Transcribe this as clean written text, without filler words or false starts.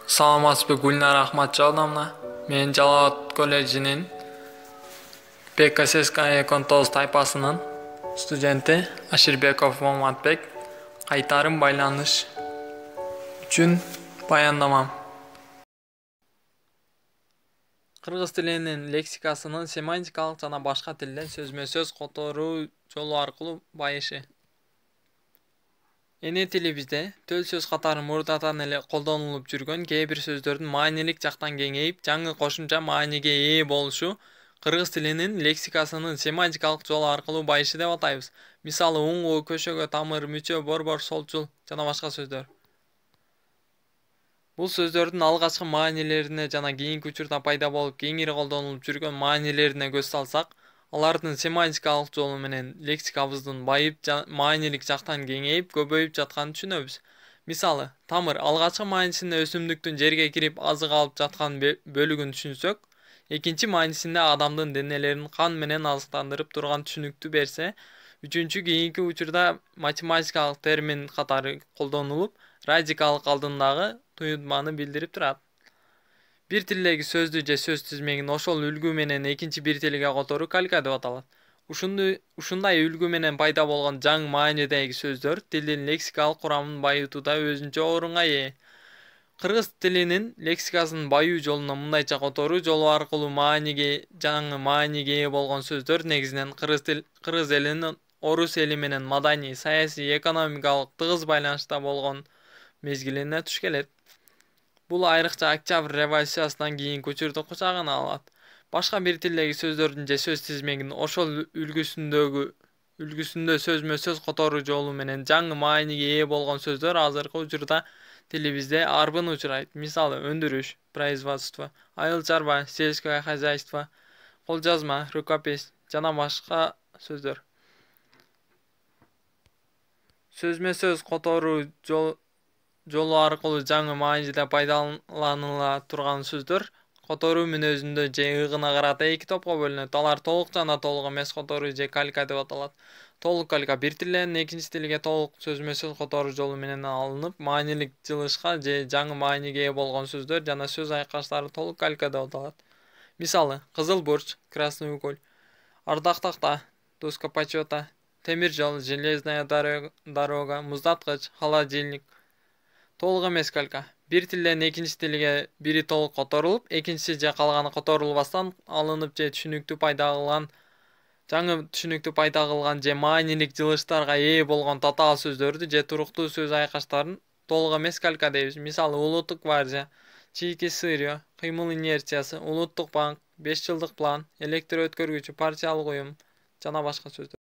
Саламатсызбы, Гүлнар Ахматжановна. Мен Жалал колледжинин ПКССК 19 тайпасынын студенти Аширбеков Моматбек. Кайтарым байланыш үчүн баяндамам. Кыргыз тилинин лексикасынын семантикалык жана башка тилден сөзмө-сөз которуу жолу аркылуу байышы. Эне тилибизде төл сөз катары мурдатан эле колдонулуп жүргөн кээ бир сөздөрдүн маанилик жактан кеңейип, жаңы кошумча мааниге ээ болушу кыргыз тилинин лексикасынын семантикалык жолу аркылуу байышы деп атайбыз. Мисалы уңгу, көшөгө, тамыр, мүчө, борбор, солчул жана башка сөздөр. Бул сөздөрдүн алгачкы маанилерине жана кийинки учурда пайда болуп кеңири колдонулуп жүргөн маанилерине көз салсак, алардын семантикалык жолу менен лексикабыздын байып маанилик жактан кеңейип, көбөйүп жатканын түшүнөбүз. Мисалы, тамыр алгачкы маанисинде өсүмдүктүн жерге кирип азык алып жаткан бөлүгүн түшүнсөк, экинчи маанисинде адамдын денелерин кан менен азыктандырып турган түшүнүктү берсе, үчүнчү кийинки учурда математикалык термин катары колдонулуп, радикалык алдындагы туюдманы билдирип турат. Бир тилдеги сөздү же сөз тизмегин ошол үлгү менен экинчи бир тилге которуу калька деп аталат. Ушундай үлгү менен пайда болгон жаңы маанидеги сөздөр тилдин лексикалык курамын байытууда өзүнчө орунга ээ. Кыргыз тилинин лексикасынын байуу жолуна мындайча которуу жолу аркылуу жаңы мааниге ээ болгон сөздөр негизинен кыргыз элинин орус эли менен маданий, саясий, экономикалык тыгыз байланышта болгон мезгилине туш келет. Бул айрыкча Октябрь революциясынан кийинки учурду кучагына алат. Башка бир тилдеги сөздөрдүн же сөз тизмегин ошол үлгүсүндө сөзмө-сөз которуу жолу менен жаңы мааниге ээ болгон сөздөр азыркы учурда тилибизде арбын учурайт. Мисалы, өндүрүш, производство, айыл чарба, сельское хозяйство, кол жазма, рукопись жана башка сөздөр. Сөзмө-сөз которуу жолу аркылуу жаңы мааниде пайдаланыла турган сөздөр которуу мүнөзүндө же ыгына карата эки топко бөлүнөт. Алар толук жана толук эмес которуу же калька деп аталат. Толук калька бир тилден экинчи тилге толук сөзмө-сөз которуу жолу менен алынып, маанилик жылышка же жаңы мааниге ээ болгон сөздөр жана сөз айкаштары толук калька деп аталат. Мисалы, кызыл бурч, красный уголь, ардак такта, доска почета, темир жол, железная дорога, муздаткыч, холодильник. Толук эмес калька. Бир тилден экинчи тилге бири толук которулуп, экинчиси же калганы которулбастан алынып же жаңы түшүнүктү пайда кылган же маанилик жылыштарга ээ болгон татаал сөздөрдү же туруктуу сөз айкаштарын толук эмес калька дейбиз. Мисалы, улуттук гвардия, чийки сырье, кыймыл инерциясы, улуттук банк, 5 жылдык план, электр өткөргүчү, партиялык уюм жана башка сөздөр.